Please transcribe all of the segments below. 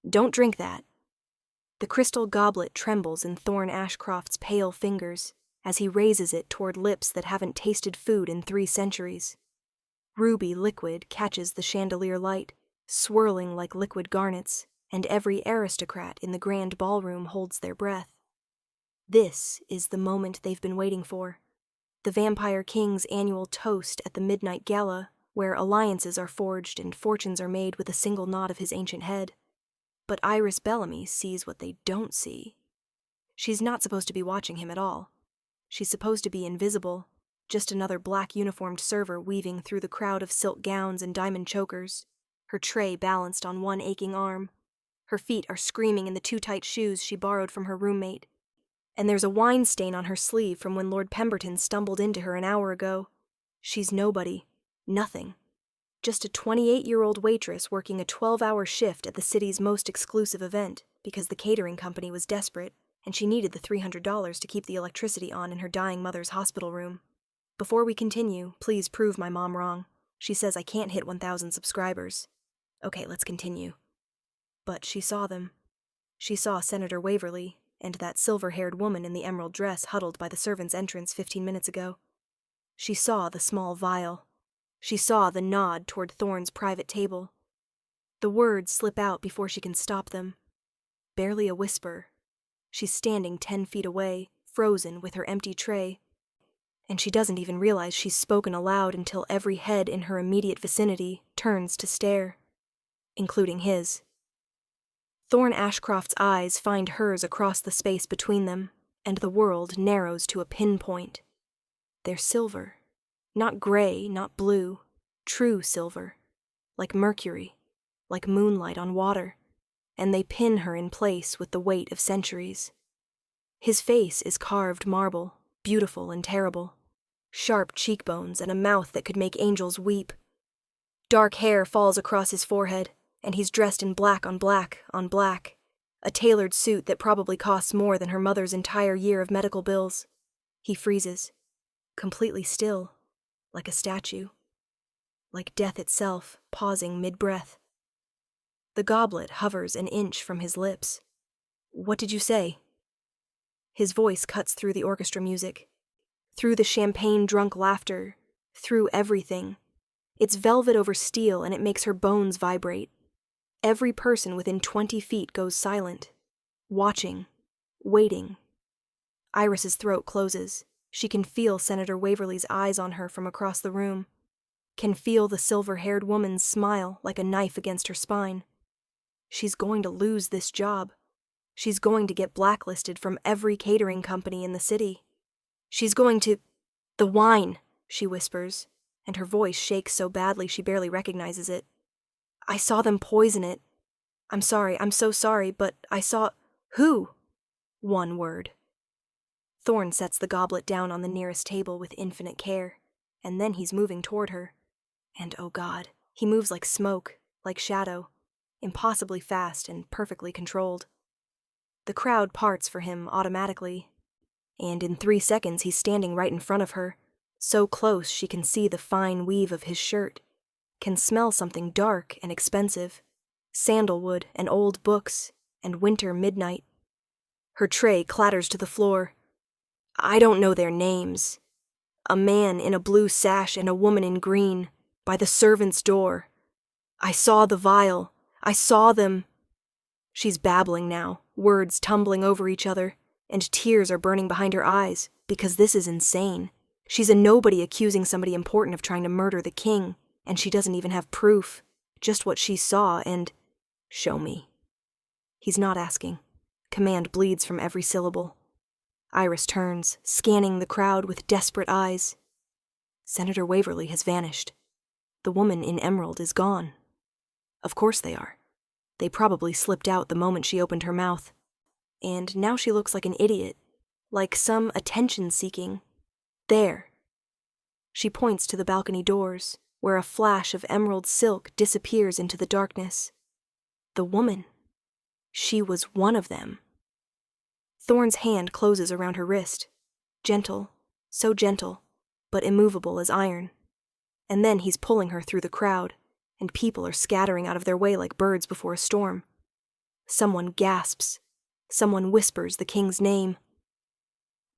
Don't drink that. The crystal goblet trembles in Thorn Ashcroft's pale fingers as he raises it toward lips that haven't tasted food in 3 centuries. Ruby liquid catches the chandelier light, swirling like liquid garnets, and every aristocrat in the grand ballroom holds their breath. This is the moment they've been waiting for. The Vampire King's annual toast at the midnight gala, where alliances are forged and fortunes are made with a single nod of his ancient head. But Iris Bellamy sees what they don't see. She's not supposed to be watching him at all. She's supposed to be invisible, just another black-uniformed server weaving through the crowd of silk gowns and diamond chokers, her tray balanced on one aching arm. Her feet are screaming in the too tight shoes she borrowed from her roommate. And there's a wine stain on her sleeve from when Lord Pemberton stumbled into her an hour ago. She's nobody. Nothing. Just a 28-year-old waitress working a 12-hour shift at the city's most exclusive event because the catering company was desperate and she needed the $300 to keep the electricity on in her dying mother's hospital room. Before we continue, please prove my mom wrong. She says I can't hit 1,000 subscribers. Okay, let's continue. But she saw them. She saw Senator Waverly and that silver-haired woman in the emerald dress huddled by the servants' entrance 15 minutes ago. She saw the small vial. She saw the nod toward Thorne's private table. The words slip out before she can stop them. Barely a whisper. She's standing 10 feet away, frozen with her empty tray. And she doesn't even realize she's spoken aloud until every head in her immediate vicinity turns to stare, including his. Thorn Ashcroft's eyes find hers across the space between them, and the world narrows to a pinpoint. They're silver. Not gray, not blue. True silver. Like mercury. Like moonlight on water. And they pin her in place with the weight of centuries. His face is carved marble, beautiful and terrible. Sharp cheekbones and a mouth that could make angels weep. Dark hair falls across his forehead, and he's dressed in black on black on black, a tailored suit that probably costs more than her mother's entire year of medical bills. He freezes, completely still, like a statue, like death itself, pausing mid-breath. The goblet hovers an inch from his lips. What did you say? His voice cuts through the orchestra music, through the champagne-drunk laughter, through everything. It's velvet over steel, and it makes her bones vibrate. Every person within 20 feet goes silent, watching, waiting. Iris's throat closes. She can feel Senator Waverly's eyes on her from across the room, can feel the silver-haired woman's smile like a knife against her spine. She's going to lose this job. She's going to get blacklisted from every catering company in the city. She's going to... The wine, she whispers, and her voice shakes so badly she barely recognizes it. I saw them poison it. I'm sorry, I'm so sorry, but I saw... Who? One word. Thorne sets the goblet down on the nearest table with infinite care, and then he's moving toward her. And oh God, he moves like smoke, like shadow, impossibly fast and perfectly controlled. The crowd parts for him automatically, and in 3 seconds he's standing right in front of her, so close she can see the fine weave of his shirt, can smell something dark and expensive, sandalwood and old books and winter midnight. Her tray clatters to the floor. I don't know their names. A man in a blue sash and a woman in green, by the servants' door. I saw the vial. I saw them. She's babbling now, words tumbling over each other, and tears are burning behind her eyes, because this is insane. She's a nobody accusing somebody important of trying to murder the king, and she doesn't even have proof, just what she saw, and... Show me. He's not asking. Command bleeds from every syllable. Iris turns, scanning the crowd with desperate eyes. Senator Waverly has vanished. The woman in emerald is gone. Of course they are. They probably slipped out the moment she opened her mouth. And now she looks like an idiot, like some attention-seeking. There. She points to the balcony doors, where a flash of emerald silk disappears into the darkness. The woman. She was one of them. Thorne's hand closes around her wrist. Gentle, so gentle, but immovable as iron. And then he's pulling her through the crowd, and people are scattering out of their way like birds before a storm. Someone gasps. Someone whispers the king's name.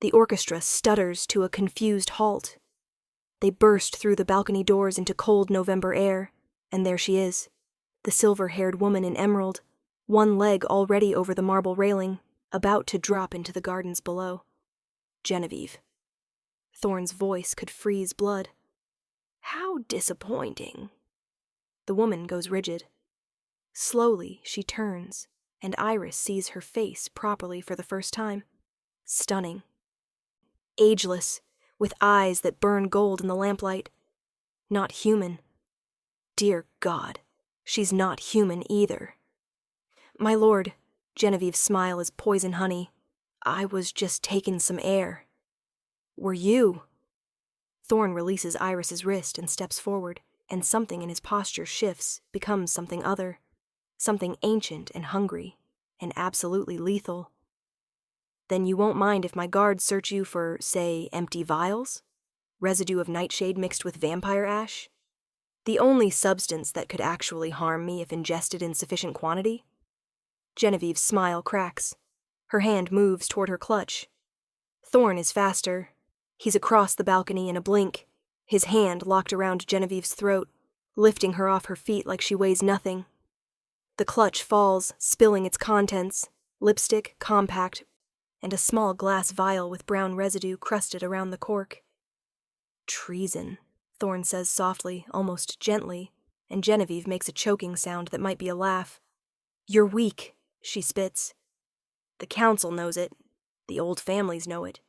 The orchestra stutters to a confused halt. They burst through the balcony doors into cold November air, and there she is, the silver-haired woman in emerald, one leg already over the marble railing, about to drop into the gardens below. Genevieve. Thorne's voice could freeze blood. How disappointing. The woman goes rigid. Slowly, she turns, and Iris sees her face properly for the first time. Stunning. Ageless, with eyes that burn gold in the lamplight. Not human. Dear God, she's not human either. My lord, Genevieve's smile is poison honey. I was just taking some air. Were you? Thorne releases Iris's wrist and steps forward, and something in his posture shifts, becomes something other. Something ancient and hungry, and absolutely lethal. Then you won't mind if my guards search you for, say, empty vials? Residue of nightshade mixed with vampire ash? The only substance that could actually harm me if ingested in sufficient quantity? Genevieve's smile cracks. Her hand moves toward her clutch. Thorne is faster. He's across the balcony in a blink, his hand locked around Genevieve's throat, lifting her off her feet like she weighs nothing. The clutch falls, spilling its contents, lipstick, compact, and a small glass vial with brown residue crusted around the cork. Treason, Thorne says softly, almost gently, and Genevieve makes a choking sound that might be a laugh. You're weak, she spits. The council knows it. The old families know it.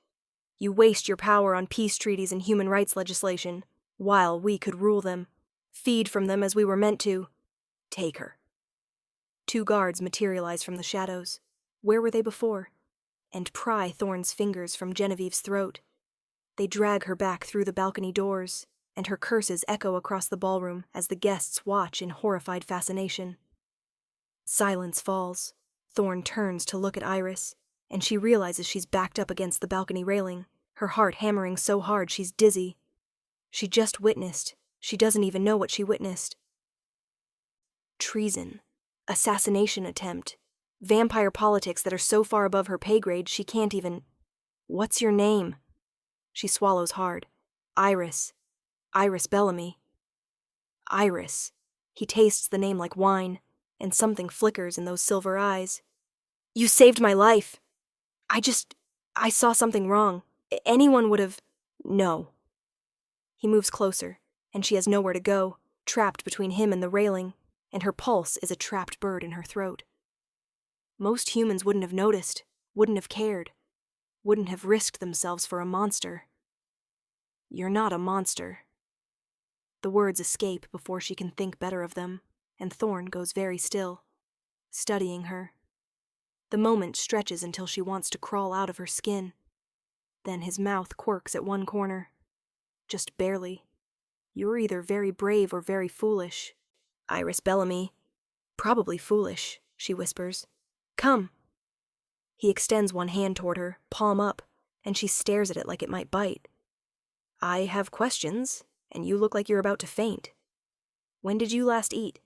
You waste your power on peace treaties and human rights legislation, while we could rule them, feed from them as we were meant to. Take her. 2 guards materialize from the shadows. Where were they before? And pry Thorne's fingers from Genevieve's throat. They drag her back through the balcony doors, and her curses echo across the ballroom as the guests watch in horrified fascination. Silence falls. Thorne turns to look at Iris, and she realizes she's backed up against the balcony railing, her heart hammering so hard she's dizzy. She just witnessed. She doesn't even know what she witnessed. Treason. Assassination attempt. Vampire politics that are so far above her pay grade she can't even... What's your name? She swallows hard. Iris. Iris Bellamy. Iris. He tastes the name like wine, and something flickers in those silver eyes. You saved my life. I saw something wrong. Anyone would have... No. He moves closer, and she has nowhere to go, trapped between him and the railing, and her pulse is a trapped bird in her throat. Most humans wouldn't have noticed, wouldn't have cared, wouldn't have risked themselves for a monster. You're not a monster. The words escape before she can think better of them, and Thorne goes very still, studying her. The moment stretches until she wants to crawl out of her skin. Then his mouth quirks at one corner. Just barely. You're either very brave or very foolish. Iris Bellamy. Probably foolish, she whispers. Come. He extends one hand toward her, palm up, and she stares at it like it might bite. I have questions, and you look like you're about to faint. When did you last eat?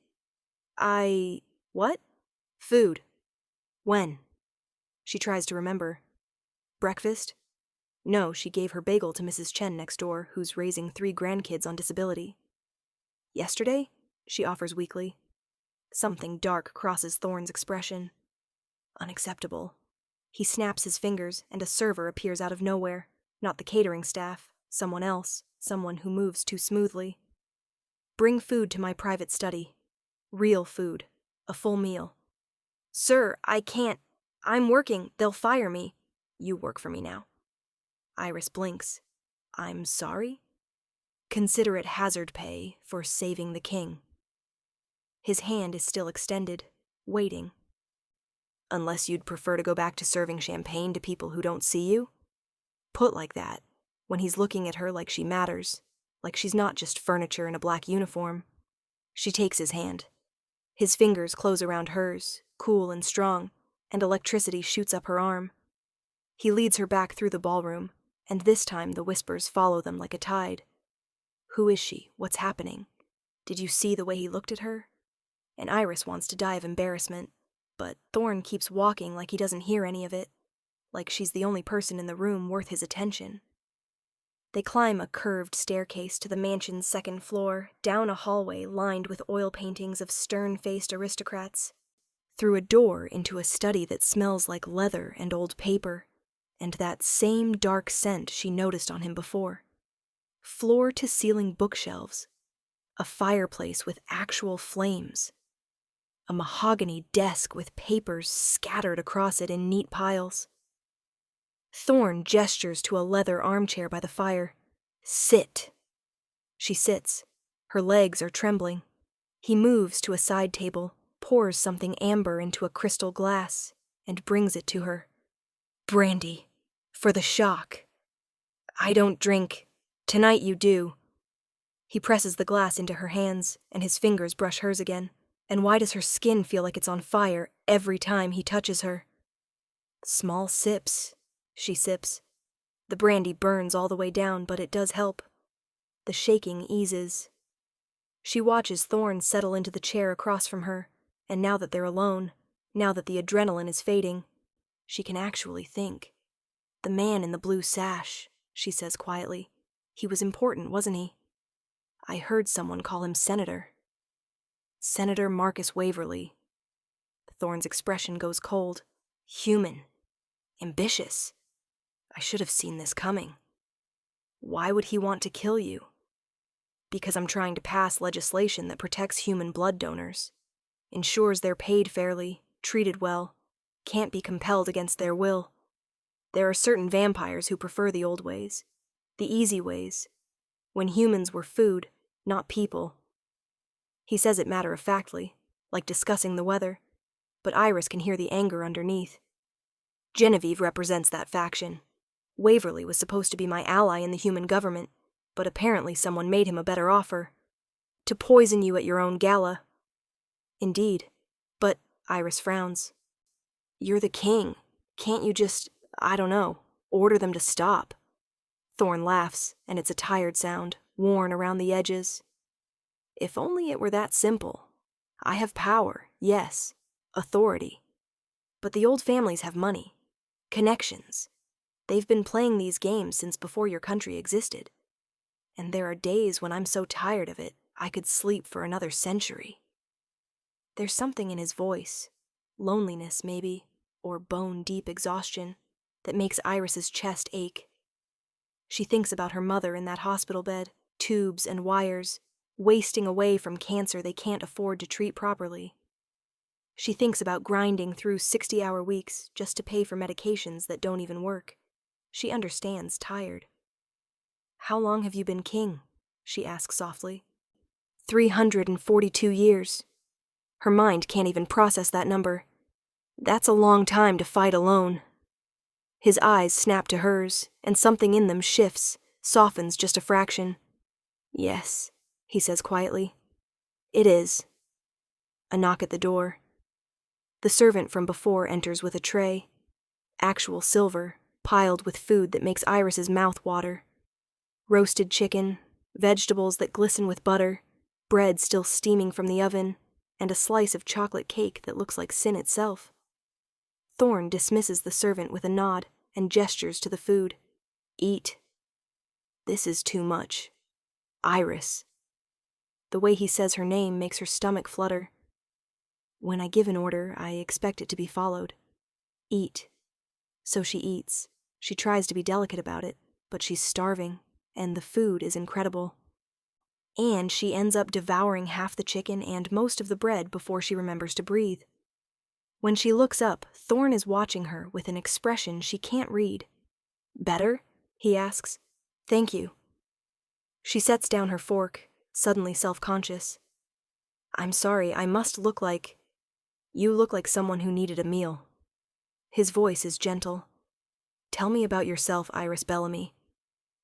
What? Food. When? She tries to remember. Breakfast? No, she gave her bagel to Mrs. Chen next door, who's raising 3 grandkids on disability. Yesterday? She offers weakly. Something dark crosses Thorne's expression. Unacceptable. He snaps his fingers, and a server appears out of nowhere. Not the catering staff, someone else, someone who moves too smoothly. Bring food to my private study. Real food. A full meal. Sir, I can't. I'm working. They'll fire me. You work for me now. Iris blinks. I'm sorry? Consider it hazard pay for saving the king. His hand is still extended, waiting. Unless you'd prefer to go back to serving champagne to people who don't see you? Put like that, when he's looking at her like she matters, like she's not just furniture in a black uniform. She takes his hand. His fingers close around hers, cool and strong, and electricity shoots up her arm. He leads her back through the ballroom, and this time the whispers follow them like a tide. Who is she? What's happening? Did you see the way he looked at her? And Iris wants to die of embarrassment. but Thorne keeps walking like he doesn't hear any of it, like she's the only person in the room worth his attention. They climb a curved staircase to the mansion's second floor, down a hallway lined with oil paintings of stern-faced aristocrats, through a door into a study that smells like leather and old paper, and that same dark scent she noticed on him before. Floor-to-ceiling bookshelves, a fireplace with actual flames, a mahogany desk with papers scattered across it in neat piles. Thorne gestures to a leather armchair by the fire. "Sit." She sits. Her legs are trembling. He moves to a side table, pours something amber into a crystal glass, and brings it to her. "Brandy. For the shock." "I don't drink. Tonight you do." He presses the glass into her hands, and his fingers brush hers again. And why does her skin feel like it's on fire every time he touches her? "Small sips," she sips. The brandy burns all the way down, but it does help. The shaking eases. She watches Thorne settle into the chair across from her, and now that they're alone, now that the adrenaline is fading, she can actually think. "The man in the blue sash," she says quietly. "He was important, wasn't he? I heard someone call him Senator." "Senator Marcus Waverly." Thorne's expression goes cold. "Human. Ambitious. I should have seen this coming." "Why would he want to kill you?" "Because I'm trying to pass legislation that protects human blood donors, ensures they're paid fairly, treated well, can't be compelled against their will. There are certain vampires who prefer the old ways, the easy ways, when humans were food, not people." He says it matter-of-factly, like discussing the weather, but Iris can hear the anger underneath. "Genevieve represents that faction. Waverly was supposed to be my ally in the human government, but apparently someone made him a better offer. To poison you at your own gala." "Indeed. But," Iris frowns, "you're the king. Can't you just, I don't know, order them to stop?" Thorne laughs, and it's a tired sound, worn around the edges. "If only it were that simple. I have power, yes, authority. But the old families have money, connections. They've been playing these games since before your country existed. And there are days when I'm so tired of it, I could sleep for another century." There's something in his voice, loneliness maybe, or bone-deep exhaustion, that makes Iris's chest ache. She thinks about her mother in that hospital bed, tubes and wires, wasting away from cancer they can't afford to treat properly. She thinks about grinding through 60-hour weeks just to pay for medications that don't even work. She understands tired. "How long have you been king?" she asks softly. 342 years. Her mind can't even process that number. That's a long time to fight alone. His eyes snap to hers, and something in them shifts, softens just a fraction. "Yes," he says quietly. "It is." A knock at the door. The servant from before enters with a tray. Actual silver, piled with food that makes Iris's mouth water. Roasted chicken, vegetables that glisten with butter, bread still steaming from the oven, and a slice of chocolate cake that looks like sin itself. Thorne dismisses the servant with a nod and gestures to the food. "Eat." This is too much. Iris. The way he says her name makes her stomach flutter. When I give an order, I expect it to be followed. Eat. So she eats. She tries to be delicate about it, but she's starving, and the food is incredible. And she ends up devouring half the chicken and most of the bread before she remembers to breathe. When she looks up, Thorne is watching her with an expression she can't read. "Better?" he asks. "Thank you." She sets down her fork, suddenly self-conscious. "I'm sorry, I must look like... You look like someone who needed a meal." His voice is gentle. "Tell me about yourself, Iris Bellamy.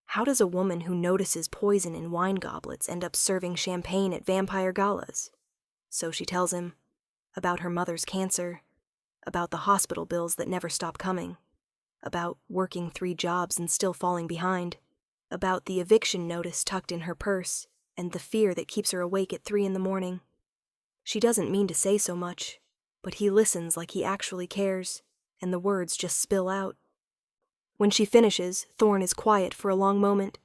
How does a woman who notices poison in wine goblets end up serving champagne at vampire galas?" So she tells him. About her mother's cancer. About the hospital bills that never stop coming. About working 3 jobs and still falling behind. About the eviction notice tucked in her purse, and the fear that keeps her awake at 3 in the morning. She doesn't mean to say so much. But he listens like he actually cares, and the words just spill out. When she finishes, Thorne is quiet for a long moment.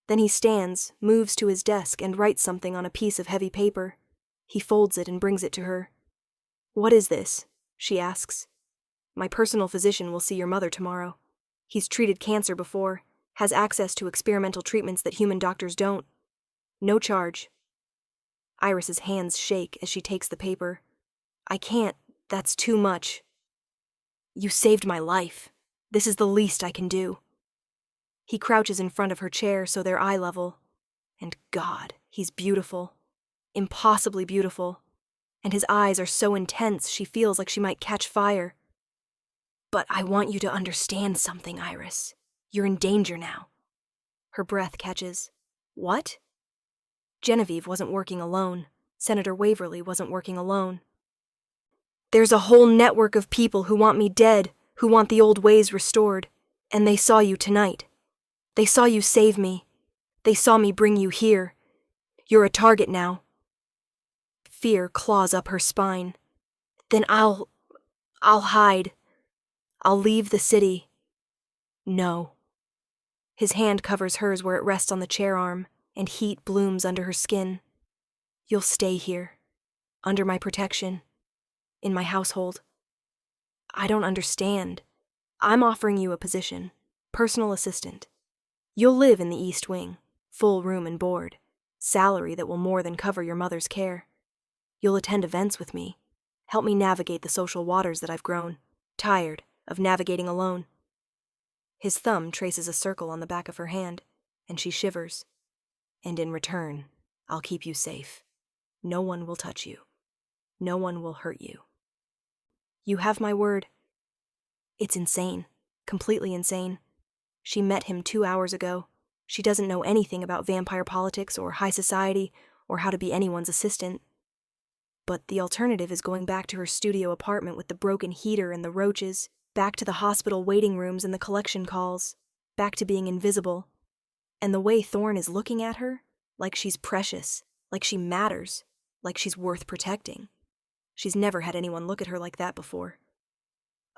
Then he stands, moves to his desk, and writes something on a piece of heavy paper. He folds it and brings it to her. "What is this?" she asks. "My personal physician will see your mother tomorrow. He's treated cancer before, has access to experimental treatments that human doctors don't. No charge." Iris's hands shake as she takes the paper. "I can't. That's too much." "You saved my life. This is the least I can do." He crouches in front of her chair so they're eye level. And God, he's beautiful. Impossibly beautiful. And his eyes are so intense she feels like she might catch fire. "But I want you to understand something, Iris. You're in danger now." Her breath catches. "What?" Genevieve wasn't working alone. Senator Waverly wasn't working alone. "There's a whole network of people who want me dead, who want the old ways restored. And they saw you tonight. They saw you save me. They saw me bring you here. You're a target now." Fear claws up her spine. "Then I'll hide. I'll leave the city." "No." His hand covers hers where it rests on the chair arm, and heat blooms under her skin. "You'll stay here, under my protection, in my household." "I don't understand. I'm offering you a position, personal assistant. You'll live in the East Wing, full room and board, salary that will more than cover your mother's care. You'll attend events with me, help me navigate the social waters that I've grown, tired of navigating alone." His thumb traces a circle on the back of her hand, and she shivers. "And in return, I'll keep you safe. No one will touch you. No one will hurt you." "You have my word." It's insane. Completely insane. She met him 2 hours ago. She doesn't know anything about vampire politics or high society or how to be anyone's assistant. But the alternative is going back to her studio apartment with the broken heater and the roaches, back to the hospital waiting rooms and the collection calls, back to being invisible. And the way Thorne is looking at her, like she's precious, like she matters, like she's worth protecting. She's never had anyone look at her like that before.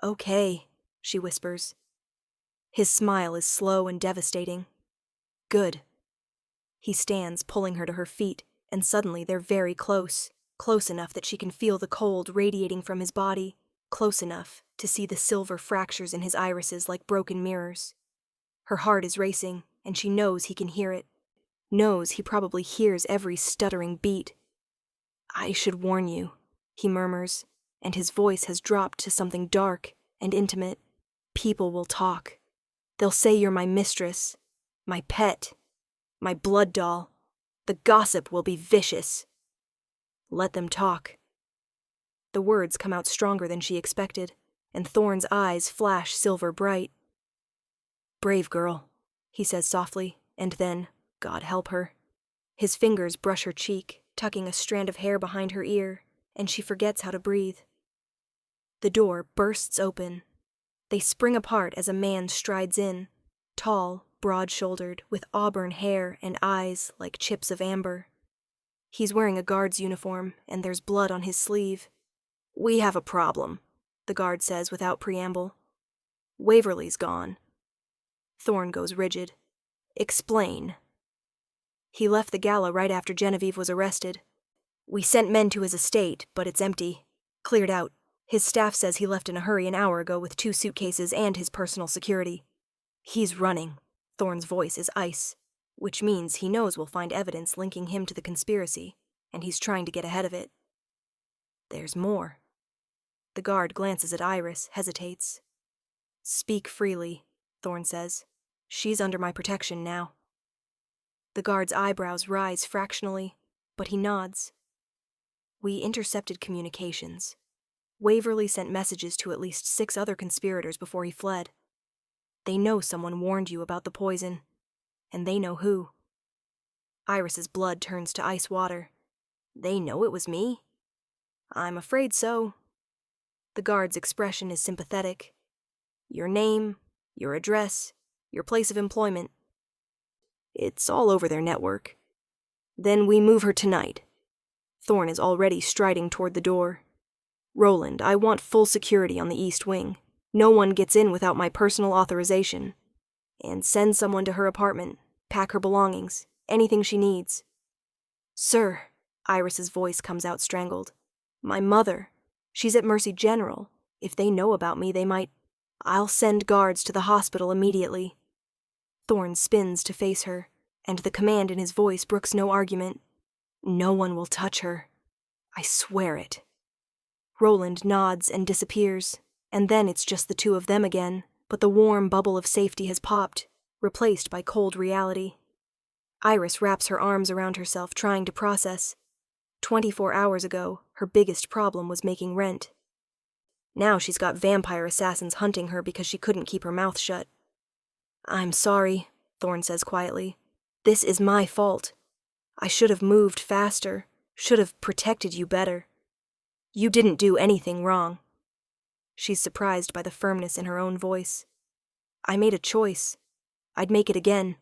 "Okay," she whispers. His smile is slow and devastating. "Good." He stands, pulling her to her feet, and suddenly they're very close, close enough that she can feel the cold radiating from his body, close enough to see the silver fractures in his irises like broken mirrors. Her heart is racing, and she knows he can hear it, knows he probably hears every stuttering beat. "I should warn you," he murmurs, and his voice has dropped to something dark and intimate. "People will talk. They'll say you're my mistress, my pet, my blood doll. The gossip will be vicious. Let them talk." The words come out stronger than she expected, and Thorne's eyes flash silver bright. "Brave girl," he says softly, and then, God help her. His fingers brush her cheek, tucking a strand of hair behind her ear, and she forgets how to breathe. The door bursts open. They spring apart as a man strides in, tall, broad-shouldered, with auburn hair and eyes like chips of amber. He's wearing a guard's uniform, and there's blood on his sleeve. "We have a problem," the guard says without preamble. "Waverly's gone." Thorne goes rigid. "Explain." "He left the gala right after Genevieve was arrested. We sent men to his estate, but it's empty. Cleared out. His staff says he left in a hurry an hour ago with 2 suitcases and his personal security. He's running." Thorne's voice is ice, which means he knows we'll find evidence linking him to the conspiracy, and he's trying to get ahead of it. "There's more." The guard glances at Iris, hesitates. "Speak freely," Thorne says. "She's under my protection now." The guard's eyebrows rise fractionally, but he nods. "We intercepted communications. Waverly sent messages to at least 6 other conspirators before he fled. They know someone warned you about the poison, and they know who." Iris's blood turns to ice water. "They know it was me?" "I'm afraid so." The guard's expression is sympathetic. "Your name, your address, your place of employment. It's all over their network. Then we move her tonight." Thorne is already striding toward the door. Roland, I want full security on the East Wing. No one gets in without my personal authorization. And send someone to her apartment. Pack her belongings. Anything she needs. Sir, Iris's voice comes out strangled. My mother. She's at Mercy General. If they know about me, they might... I'll send guards to the hospital immediately. Thorne spins to face her, and the command in his voice brooks no argument. No one will touch her. I swear it. Roland nods and disappears, and then it's just the two of them again, but the warm bubble of safety has popped, replaced by cold reality. Iris wraps her arms around herself, trying to process. 24 hours ago, her biggest problem was making rent. Now she's got vampire assassins hunting her because she couldn't keep her mouth shut. I'm sorry, Thorne says quietly. This is my fault. I should have moved faster, should have protected you better. You didn't do anything wrong. She's surprised by the firmness in her own voice. I made a choice. I'd make it again.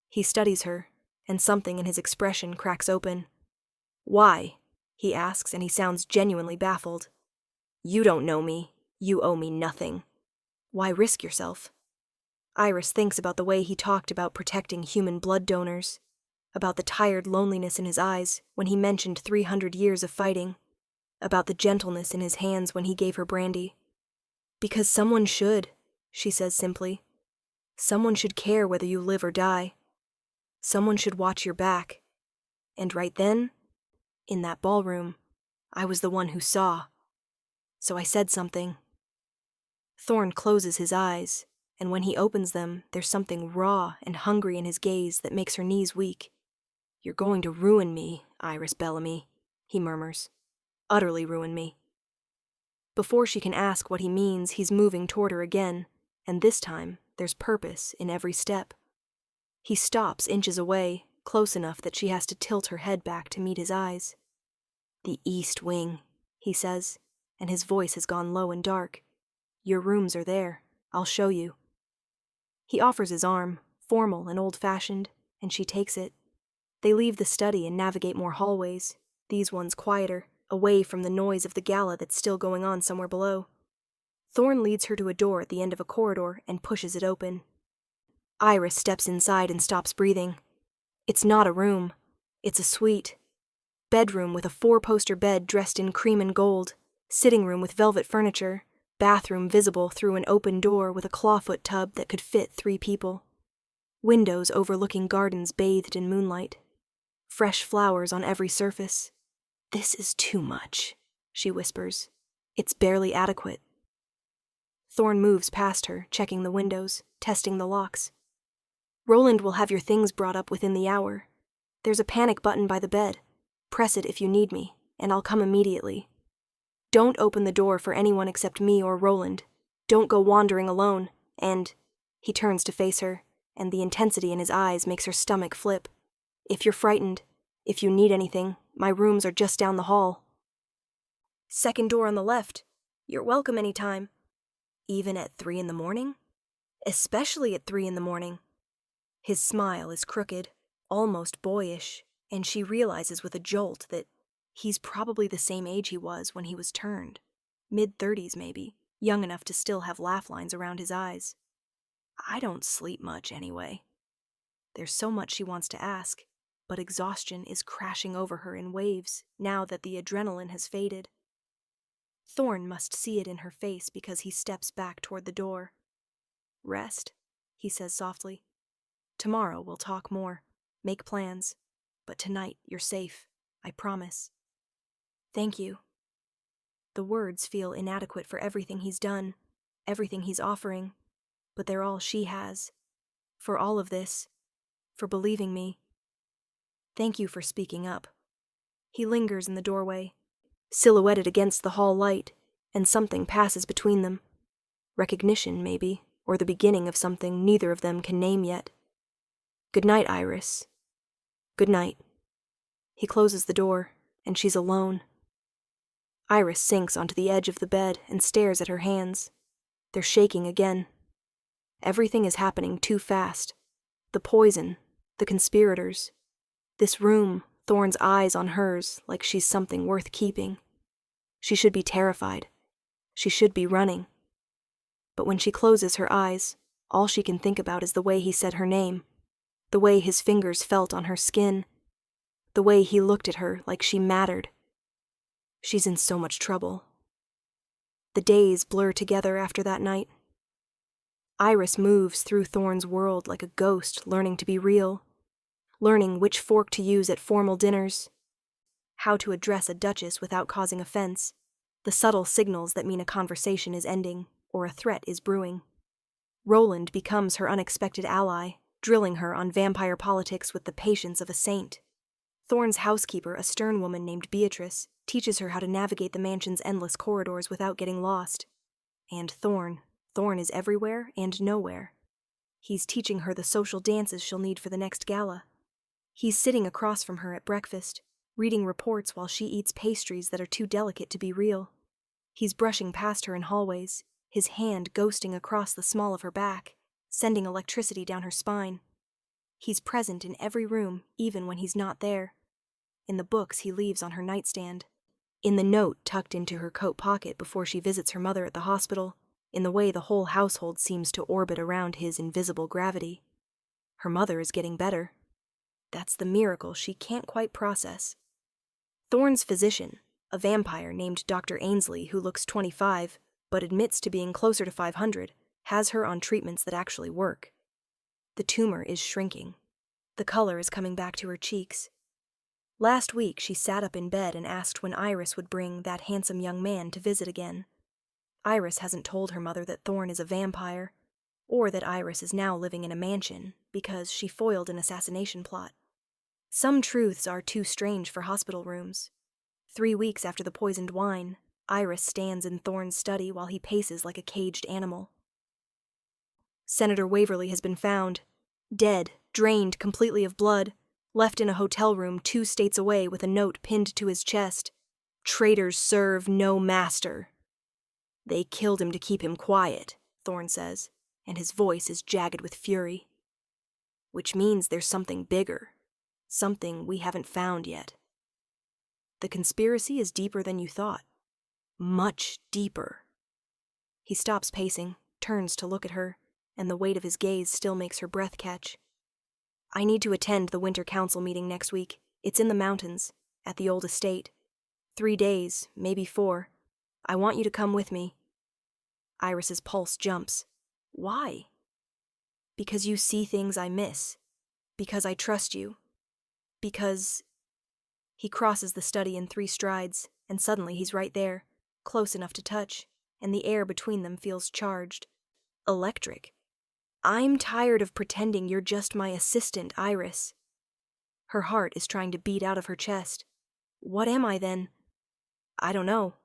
He studies her, and something in his expression cracks open. Why? He asks, and he sounds genuinely baffled. You don't know me. You owe me nothing. Why risk yourself? Iris thinks about the way he talked about protecting human blood donors, about the tired loneliness in his eyes when he mentioned 300 years of fighting, about the gentleness in his hands when he gave her brandy. Because someone should, she says simply. Someone should care whether you live or die. Someone should watch your back. And right then, in that ballroom, I was the one who saw. So I said something. Thorne closes his eyes, and when he opens them, there's something raw and hungry in his gaze that makes her knees weak. You're going to ruin me, Iris Bellamy, he murmurs. Utterly ruin me. Before she can ask what he means, he's moving toward her again, and this time there's purpose in every step. He stops inches away, close enough that she has to tilt her head back to meet his eyes. The East Wing, he says, and his voice has gone low and dark. Your rooms are there. I'll show you. He offers his arm, formal and old-fashioned, and she takes it. They leave the study and navigate more hallways, these ones quieter, away from the noise of the gala that's still going on somewhere below. Thorne leads her to a door at the end of a corridor and pushes it open. Iris steps inside and stops breathing. It's not a room. It's a suite. Bedroom with a 4-poster bed dressed in cream and gold, sitting room with velvet furniture, bathroom visible through an open door with a clawfoot tub that could fit 3 people. Windows overlooking gardens bathed in moonlight. Fresh flowers on every surface. This is too much, she whispers. It's barely adequate. Thorne moves past her, checking the windows, testing the locks. Roland will have your things brought up within the hour. There's a panic button by the bed. Press it if you need me, and I'll come immediately. Don't open the door for anyone except me or Roland. Don't go wandering alone, and... He turns to face her, and the intensity in his eyes makes her stomach flip. If you're frightened, if you need anything, my rooms are just down the hall. Second door on the left. You're welcome anytime. Even at 3 in the morning? Especially at 3 in the morning. His smile is crooked, almost boyish, and she realizes with a jolt that he's probably the same age he was when he was turned. Mid-30s maybe, young enough to still have laugh lines around his eyes. I don't sleep much anyway. There's so much she wants to ask, but exhaustion is crashing over her in waves now that the adrenaline has faded. Thorne must see it in her face because he steps back toward the door. Rest, he says softly. Tomorrow we'll talk more, make plans, but tonight you're safe, I promise. Thank you. The words feel inadequate for everything he's done, everything he's offering, but they're all she has. For all of this, for believing me. Thank you for speaking up. He lingers in the doorway, silhouetted against the hall light, and something passes between them. Recognition, maybe, or the beginning of something neither of them can name yet. Good night, Iris. Good night. He closes the door, and she's alone. Iris sinks onto the edge of the bed and stares at her hands. They're shaking again. Everything is happening too fast. The poison, the conspirators. This room, Thorne's eyes on hers like she's something worth keeping. She should be terrified. She should be running. But when she closes her eyes, all she can think about is the way he said her name, the way his fingers felt on her skin, the way he looked at her like she mattered. She's in so much trouble. The days blur together after that night. Iris moves through Thorne's world like a ghost learning to be real, learning which fork to use at formal dinners, how to address a duchess without causing offense, the subtle signals that mean a conversation is ending or a threat is brewing. Roland becomes her unexpected ally, drilling her on vampire politics with the patience of a saint. Thorne's housekeeper, a stern woman named Beatrice, teaches her how to navigate the mansion's endless corridors without getting lost. And Thorne is everywhere and nowhere. He's teaching her the social dances she'll need for the next gala. He's sitting across from her at breakfast, reading reports while she eats pastries that are too delicate to be real. He's brushing past her in hallways, his hand ghosting across the small of her back, sending electricity down her spine. He's present in every room, even when he's not there. In the books he leaves on her nightstand, in the note tucked into her coat pocket before she visits her mother at the hospital, in the way the whole household seems to orbit around his invisible gravity. Her mother is getting better. That's the miracle she can't quite process. Thorne's physician, a vampire named Dr. Ainsley who looks 25, but admits to being closer to 500, has her on treatments that actually work. The tumor is shrinking. The color is coming back to her cheeks. Last week she sat up in bed and asked when Iris would bring that handsome young man to visit again. Iris hasn't told her mother that Thorne is a vampire, or that Iris is now living in a mansion because she foiled an assassination plot. Some truths are too strange for hospital rooms. 3 weeks after the poisoned wine, Iris stands in Thorne's study while he paces like a caged animal. Senator Waverly has been found, dead, drained completely of blood, left in a hotel room 2 states away with a note pinned to his chest. Traitors serve no master. They killed him to keep him quiet, Thorne says, and his voice is jagged with fury. Which means there's something bigger, something we haven't found yet. The conspiracy is deeper than you thought. Much deeper. He stops pacing, turns to look at her, and the weight of his gaze still makes her breath catch. I need to attend the winter council meeting next week. It's in the mountains, at the old estate. 3 days, maybe 4. I want you to come with me. Iris's pulse jumps. Why? Because you see things I miss. Because I trust you. Because... He crosses the study in 3 strides, and suddenly he's right there, close enough to touch, and the air between them feels charged. Electric. I'm tired of pretending you're just my assistant, Iris. Her heart is trying to beat out of her chest. What am I then? I don't know.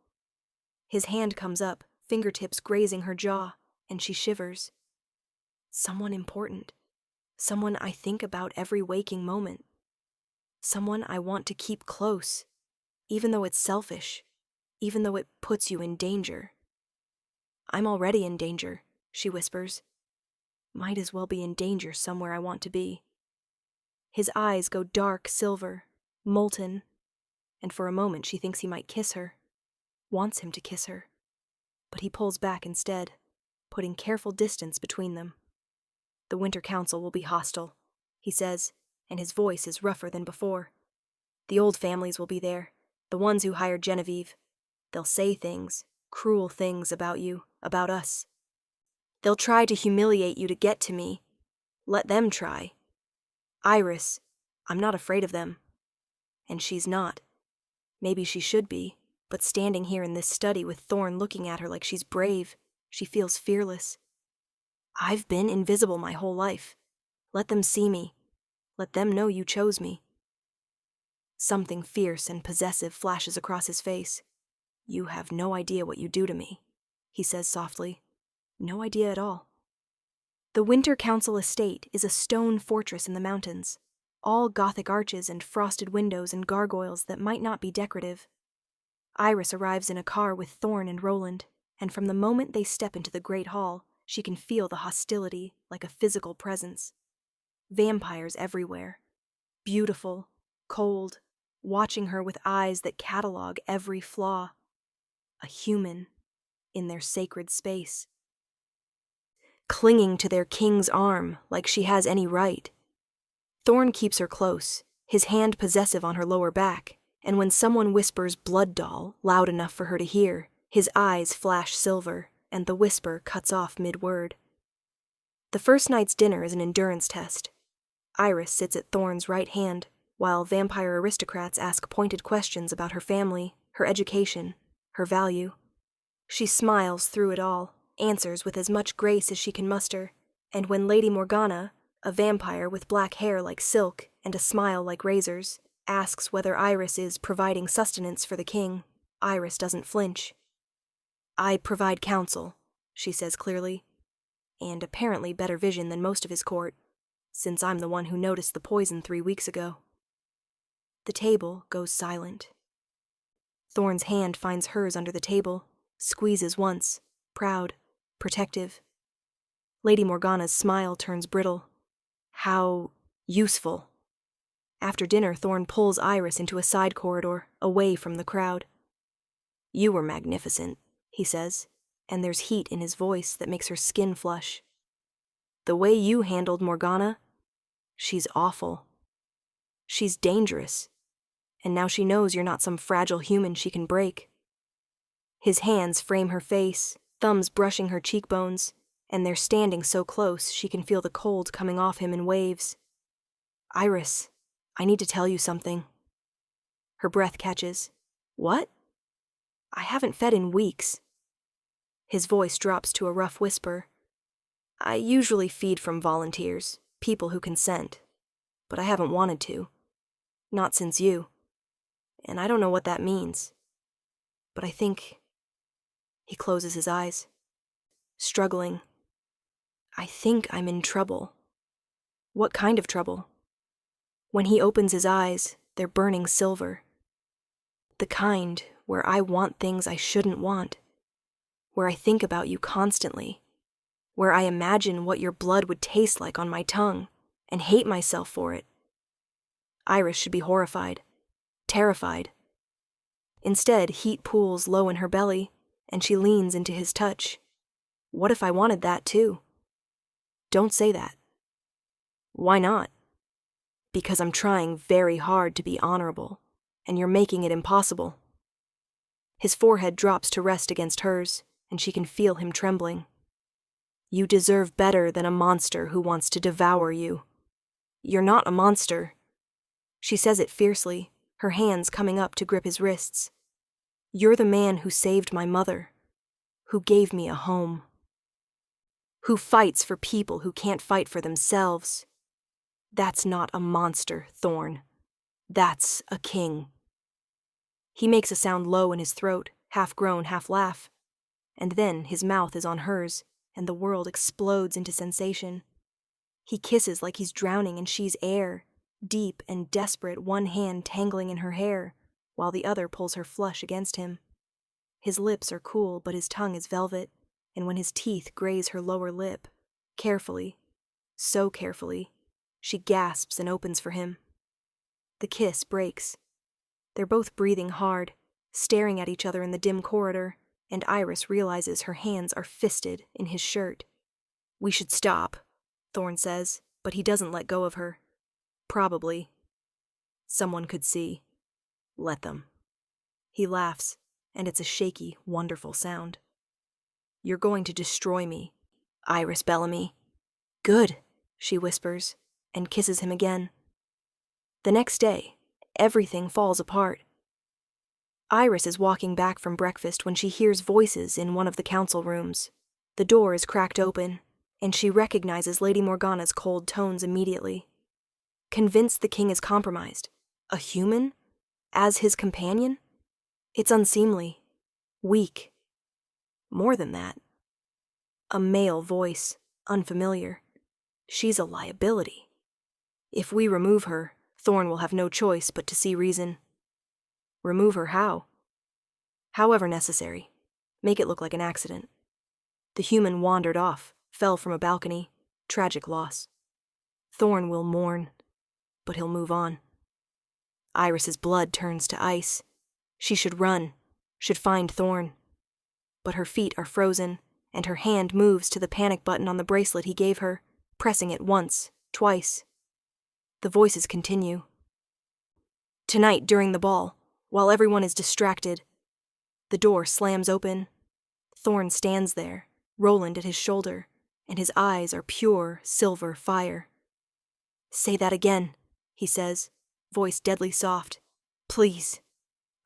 His hand comes up, fingertips grazing her jaw, and she shivers. Someone important. Someone I think about every waking moment. Someone I want to keep close, even though it's selfish, even though it puts you in danger. I'm already in danger, she whispers. Might as well be in danger somewhere I want to be. His eyes go dark silver, molten, and for a moment she thinks he might kiss her, wants him to kiss her. But he pulls back instead, putting careful distance between them. The Winter Council will be hostile, he says, and his voice is rougher than before. The old families will be there, the ones who hired Genevieve. They'll say things, cruel things about you, about us. They'll try to humiliate you to get to me. Let them try. Iris, I'm not afraid of them. And she's not. Maybe she should be, but standing here in this study with Thorne looking at her like she's brave, she feels fearless. I've been invisible my whole life. Let them see me. Let them know you chose me. Something fierce and possessive flashes across his face. You have no idea what you do to me, he says softly. No idea at all. The Winter Council estate is a stone fortress in the mountains, all Gothic arches and frosted windows and gargoyles that might not be decorative. Iris arrives in a car with Thorne and Roland, and from the moment they step into the great hall, she can feel the hostility like a physical presence. Vampires everywhere. Beautiful, cold, watching her with eyes that catalog every flaw. a human, in their sacred space. Clinging to their king's arm like she has any right. Thorn keeps her close, his hand possessive on her lower back, and when someone whispers "blood doll" loud enough for her to hear, his eyes flash silver, and the whisper cuts off mid-word. The first night's dinner is an endurance test. Iris sits at Thorn's right hand, while vampire aristocrats ask pointed questions about her family, her education, her value. She smiles through it all, answers with as much grace as she can muster, and when Lady Morgana, a vampire with black hair like silk and a smile like razors, asks whether Iris is providing sustenance for the king, Iris doesn't flinch. "I provide counsel," she says clearly, "and apparently better vision than most of his court, since I'm the one who noticed the poison 3 weeks ago." The table goes silent. Thorn's hand finds hers under the table, squeezes once, proud, protective. Lady Morgana's smile turns brittle. How useful. After dinner, Thorn pulls Iris into a side corridor, away from the crowd. "You were magnificent," he says, and there's heat in his voice that makes her skin flush. "The way you handled Morgana, she's awful. She's dangerous, and now she knows you're not some fragile human she can break." His hands frame her face, thumbs brushing her cheekbones, and they're standing so close she can feel the cold coming off him in waves. "Iris, I need to tell you something." Her breath catches. "What?" "I haven't fed in weeks." His voice drops to a rough whisper. "I usually feed from volunteers, people who consent, but I haven't wanted to. Not since you. And I don't know what that means. But I think..." He closes his eyes. Struggling. "I think I'm in trouble." What kind of trouble? When he opens his eyes, they're burning silver. The kind where I want things I shouldn't want. Where I think about you constantly. Where I imagine what your blood would taste like on my tongue, and hate myself for it. Iris should be horrified. Terrified. Instead, heat pools low in her belly, and she leans into his touch. What if I wanted that too? Don't say that. Why not? Because I'm trying very hard to be honorable, and you're making it impossible. His forehead drops to rest against hers, and she can feel him trembling. You deserve better than a monster who wants to devour you. You're not a monster. She says it fiercely, her hands coming up to grip his wrists. You're the man who saved my mother, who gave me a home, who fights for people who can't fight for themselves. That's not a monster, Thorn. That's a king. He makes a sound low in his throat, half groan, half laugh. And then his mouth is on hers, and the world explodes into sensation. He kisses like he's drowning and she's air, deep and desperate, one hand tangling in her hair, while the other pulls her flush against him. His lips are cool, but his tongue is velvet, and when his teeth graze her lower lip, carefully, so carefully, she gasps and opens for him. The kiss breaks. They're both breathing hard, staring at each other in the dim corridor, and Iris realizes her hands are fisted in his shirt. We should stop, Thorn says, but he doesn't let go of her. Probably. Someone could see. Let them. He laughs, and it's a shaky, wonderful sound. You're going to destroy me, Iris Bellamy. Good, she whispers, and kisses him again. The next day, everything falls apart. Iris is walking back from breakfast when she hears voices in one of the council rooms. The door is cracked open, and she recognizes Lady Morgana's cold tones immediately. Convinced the king is compromised. A human? As his companion? It's unseemly. Weak. More than that. A male voice, unfamiliar. She's a liability. If we remove her, Thorn will have no choice but to see reason. Remove her how? However necessary. Make it look like an accident. The human wandered off, fell from a balcony. Tragic loss. Thorn will mourn, but he'll move on. Iris's blood turns to ice. She should run, should find Thorn, but her feet are frozen, and her hand moves to the panic button on the bracelet he gave her, pressing it once, twice. The voices continue. Tonight, during the ball, while everyone is distracted, the door slams open. Thorn stands there, Roland at his shoulder, and his eyes are pure silver fire. "Say that again," he says, voice deadly soft. "Please.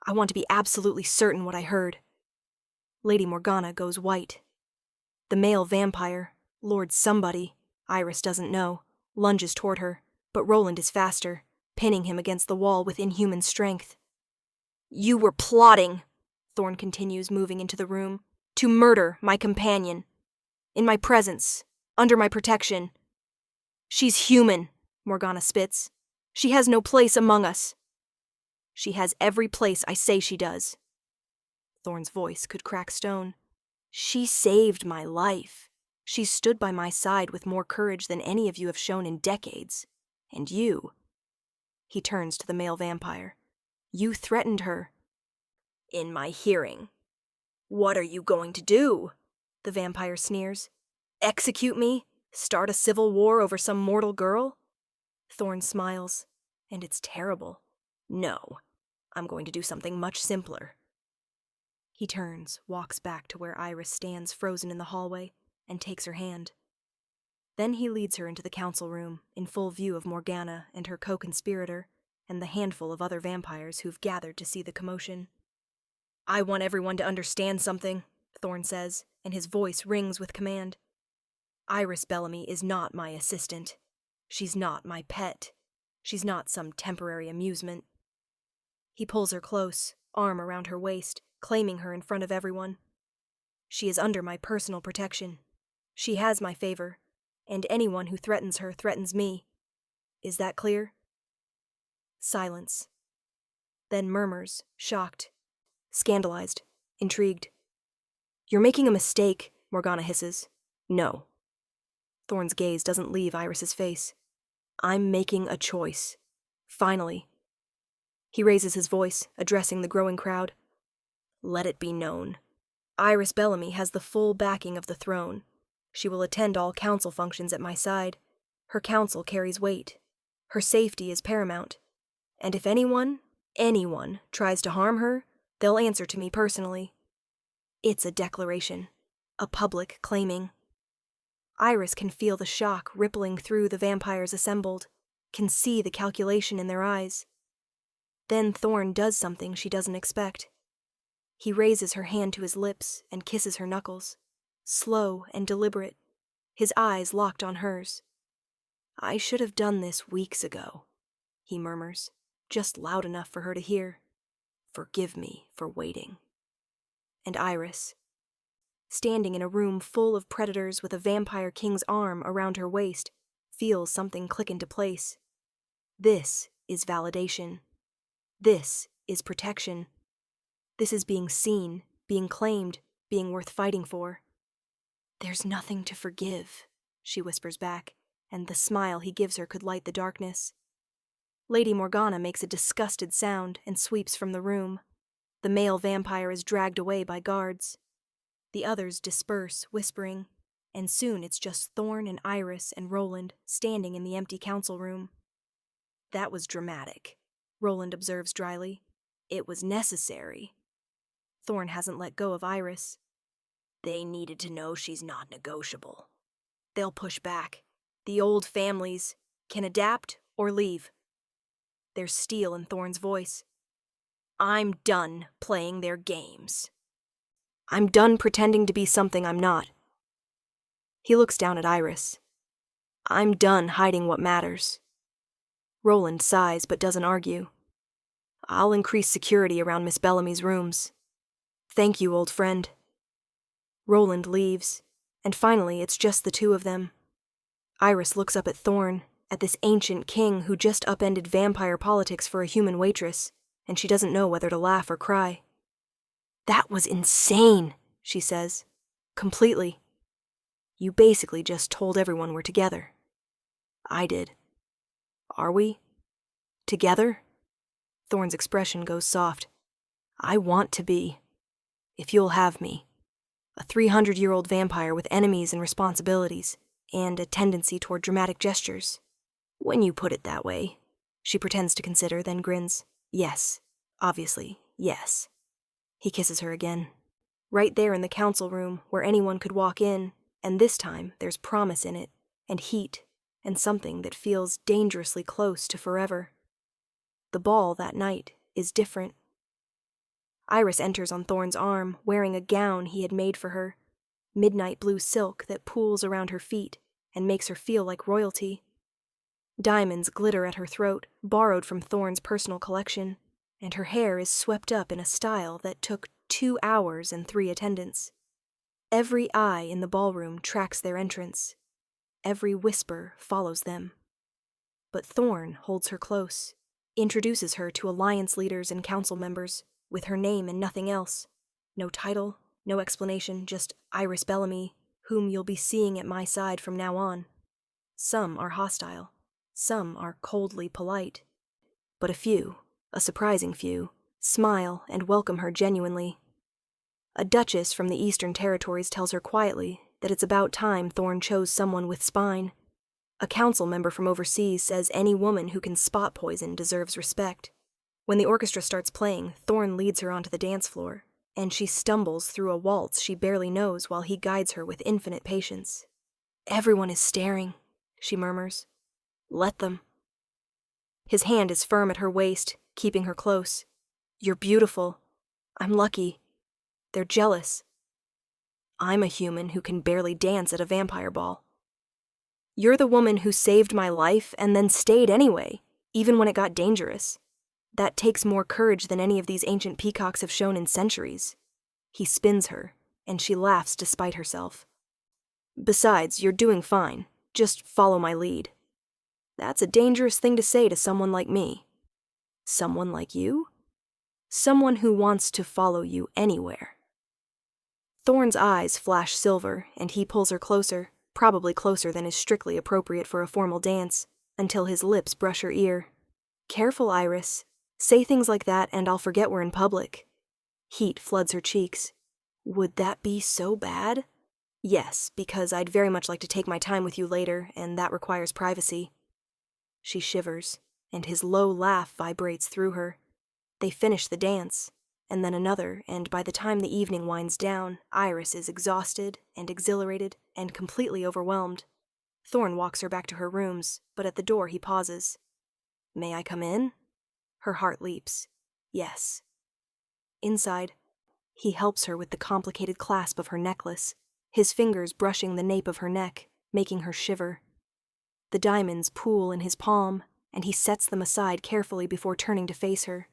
I want to be absolutely certain what I heard." Lady Morgana goes white. The male vampire, Lord Somebody, Iris doesn't know, lunges toward her, but Roland is faster, pinning him against the wall with inhuman strength. "You were plotting," Thorn continues, moving into the room, "to murder my companion. In my presence, under my protection. She's human," Morgana spits. "She has no place among us." "She has every place I say she does." Thorn's voice could crack stone. "She saved my life. She stood by my side with more courage than any of you have shown in decades. And you..." He turns to the male vampire. "You threatened her." "In my hearing. What are you going to do?" The vampire sneers. "Execute me? Start a civil war over some mortal girl?" Thorn smiles, and it's terrible. "No, I'm going to do something much simpler." He turns, walks back to where Iris stands frozen in the hallway, and takes her hand. Then he leads her into the council room, in full view of Morgana and her co-conspirator, and the handful of other vampires who've gathered to see the commotion. "I want everyone to understand something," Thorn says, and his voice rings with command. "Iris Bellamy is not my assistant. She's not my pet. She's not some temporary amusement." He pulls her close, arm around her waist, claiming her in front of everyone. "She is under my personal protection. She has my favor, and anyone who threatens her threatens me. Is that clear?" Silence. Then murmurs, shocked, scandalized, intrigued. "You're making a mistake," Morgana hisses. "No." Thorn's gaze doesn't leave Iris's face. "I'm making a choice. Finally." He raises his voice, addressing the growing crowd. "Let it be known. Iris Bellamy has the full backing of the throne. She will attend all council functions at my side. Her counsel carries weight. Her safety is paramount. And if anyone tries to harm her, they'll answer to me personally." It's a declaration, a public claiming. Iris can feel the shock rippling through the vampires assembled, can see the calculation in their eyes. Then Thorn does something she doesn't expect. He raises her hand to his lips and kisses her knuckles, slow and deliberate, his eyes locked on hers. "I should have done this weeks ago," he murmurs, just loud enough for her to hear. "Forgive me for waiting." And Iris, standing in a room full of predators with a vampire king's arm around her waist, feels something click into place. This is validation. This is protection. This is being seen, being claimed, being worth fighting for. "There's nothing to forgive," she whispers back, and the smile he gives her could light the darkness. Lady Morgana makes a disgusted sound and sweeps from the room. The male vampire is dragged away by guards. The others disperse, whispering, and soon it's just Thorn and Iris and Roland standing in the empty council room. "That was dramatic," Roland observes dryly. "It was necessary." Thorn hasn't let go of Iris. "They needed to know she's not negotiable. They'll push back. The old families can adapt or leave." There's steel in Thorn's voice. "I'm done playing their games. I'm done pretending to be something I'm not." He looks down at Iris. "I'm done hiding what matters." Roland sighs but doesn't argue. "I'll increase security around Miss Bellamy's rooms. Thank you, old friend." Roland leaves, and finally it's just the two of them. Iris looks up at Thorn, at this ancient king who just upended vampire politics for a human waitress, and she doesn't know whether to laugh or cry. "That was insane," she says. "Completely. You basically just told everyone we're together." "I did." "Are we? Together?" Thorn's expression goes soft. "I want to be. If you'll have me." A 300-year-old vampire with enemies and responsibilities, and a tendency toward dramatic gestures. When you put it that way. She pretends to consider, then grins. Yes, obviously, yes. He kisses her again. Right there in the council room, where anyone could walk in, and this time there's promise in it, and heat, and something that feels dangerously close to forever. The ball that night is different. Iris enters on Thorne's arm, wearing a gown he had made for her, midnight blue silk that pools around her feet and makes her feel like royalty. Diamonds glitter at her throat, borrowed from Thorne's personal collection, and her hair is swept up in a style that took 2 hours and 3 attendants. Every eye in the ballroom tracks their entrance. Every whisper follows them. But Thorne holds her close, introduces her to alliance leaders and council members, with her name and nothing else. No title, no explanation, just Iris Bellamy, whom you'll be seeing at my side from now on. Some are hostile. Some are coldly polite. But a few, a surprising few, smile and welcome her genuinely. A duchess from the Eastern Territories tells her quietly that it's about time Thorne chose someone with spine. A council member from overseas says any woman who can spot poison deserves respect. When the orchestra starts playing, Thorne leads her onto the dance floor, and she stumbles through a waltz she barely knows while he guides her with infinite patience. Everyone is staring, she murmurs. Let them. His hand is firm at her waist, keeping her close. You're beautiful. I'm lucky. They're jealous. I'm a human who can barely dance at a vampire ball. You're the woman who saved my life and then stayed anyway, even when it got dangerous. That takes more courage than any of these ancient peacocks have shown in centuries. He spins her, and she laughs despite herself. Besides, you're doing fine. Just follow my lead. That's a dangerous thing to say to someone like me. Someone like you? Someone who wants to follow you anywhere. Thorne's eyes flash silver, and he pulls her closer, probably closer than is strictly appropriate for a formal dance, until his lips brush her ear. Careful, Iris. Say things like that and I'll forget we're in public. Heat floods her cheeks. Would that be so bad? Yes, because I'd very much like to take my time with you later, and that requires privacy. She shivers, and his low laugh vibrates through her. They finish the dance, and then another, and by the time the evening winds down, Iris is exhausted and exhilarated and completely overwhelmed. Thorne walks her back to her rooms, but at the door he pauses. May I come in? Her heart leaps. Yes. Inside, he helps her with the complicated clasp of her necklace, his fingers brushing the nape of her neck, making her shiver. The diamonds pool in his palm, and he sets them aside carefully before turning to face her.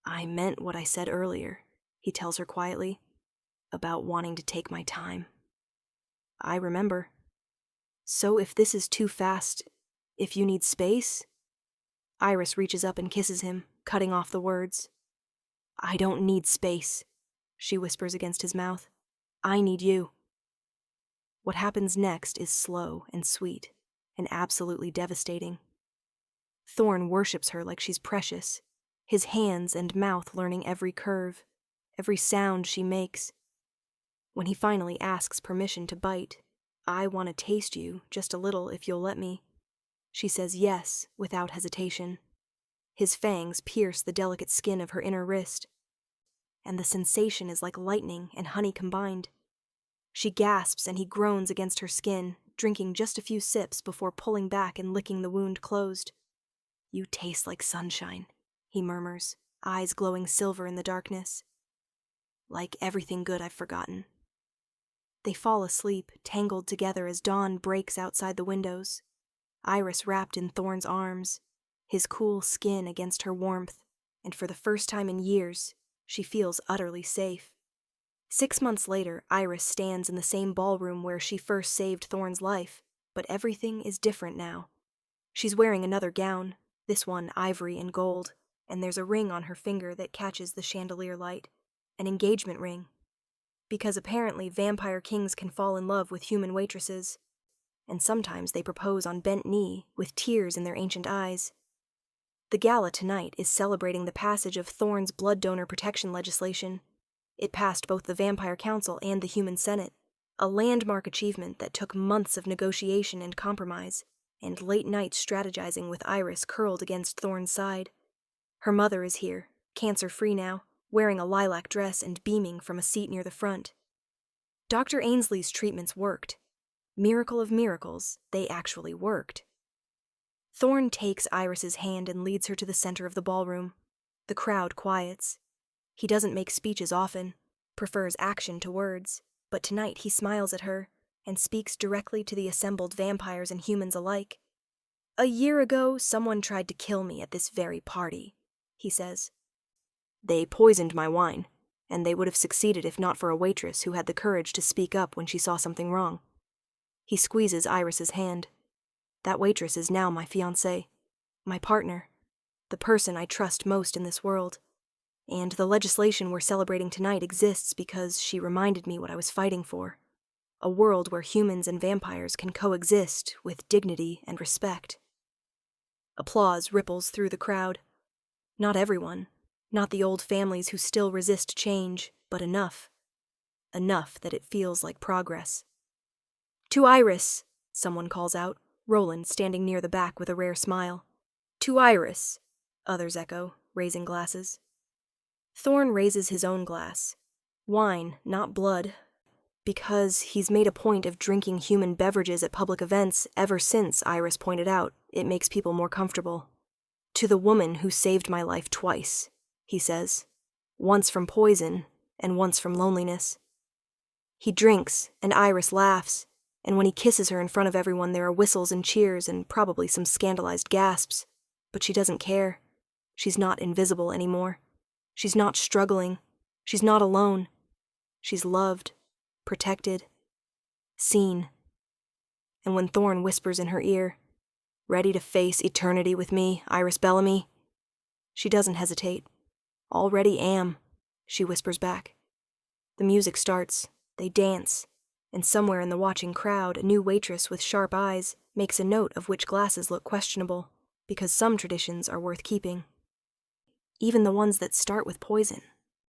I meant what I said earlier, he tells her quietly, about wanting to take my time. I remember. So if this is too fast, if you need space? Iris reaches up and kisses him, cutting off the words. I don't need space, she whispers against his mouth. I need you. What happens next is slow and sweet, and absolutely devastating. Thorne worships her like she's precious, his hands and mouth learning every curve, every sound she makes. When he finally asks permission to bite, I want to taste you, just a little if you'll let me. She says yes, without hesitation. His fangs pierce the delicate skin of her inner wrist, and the sensation is like lightning and honey combined. She gasps and he groans against her skin, drinking just a few sips before pulling back and licking the wound closed. You taste like sunshine, he murmurs, eyes glowing silver in the darkness. Like everything good I've forgotten. They fall asleep, tangled together as dawn breaks outside the windows. Iris wrapped in Thorne's arms, his cool skin against her warmth, and for the first time in years, she feels utterly safe. 6 months later, Iris stands in the same ballroom where she first saved Thorne's life, but everything is different now. She's wearing another gown, this one ivory and gold, and there's a ring on her finger that catches the chandelier light, an engagement ring. Because apparently vampire kings can fall in love with human waitresses, and sometimes they propose on bent knee with tears in their ancient eyes. The gala tonight is celebrating the passage of Thorne's blood donor protection legislation. It passed both the Vampire Council and the Human Senate, a landmark achievement that took months of negotiation and compromise, and late night strategizing with Iris curled against Thorne's side. Her mother is here, cancer-free now, wearing a lilac dress and beaming from a seat near the front. Dr. Ainsley's treatments worked. Miracle of miracles, they actually worked. Thorne takes Iris's hand and leads her to the center of the ballroom. The crowd quiets. He doesn't make speeches often, prefers action to words, but tonight he smiles at her and speaks directly to the assembled vampires and humans alike. "A year ago, someone tried to kill me at this very party," he says. "They poisoned my wine, and they would have succeeded if not for a waitress who had the courage to speak up when she saw something wrong." He squeezes Iris's hand. "That waitress is now my fiancée, my partner, the person I trust most in this world. And the legislation we're celebrating tonight exists because she reminded me what I was fighting for. A world where humans and vampires can coexist with dignity and respect." Applause ripples through the crowd. Not everyone, not the old families who still resist change, but enough. Enough that it feels like progress. "To Iris," someone calls out, Roland standing near the back with a rare smile. "To Iris," others echo, raising glasses. Thorne raises his own glass. Wine, not blood, because he's made a point of drinking human beverages at public events ever since, Iris pointed out, it makes people more comfortable. "To the woman who saved my life twice," he says. "Once from poison, and once from loneliness." He drinks, and Iris laughs, and when he kisses her in front of everyone there are whistles and cheers and probably some scandalized gasps. But she doesn't care. She's not invisible anymore. She's not struggling. She's not alone. She's loved, protected, seen. And when Thorne whispers in her ear, "Ready to face eternity with me, Iris Bellamy?" she doesn't hesitate. "Already am," she whispers back. The music starts, they dance, and somewhere in the watching crowd a new waitress with sharp eyes makes a note of which glasses look questionable, because some traditions are worth keeping. Even the ones that start with poison.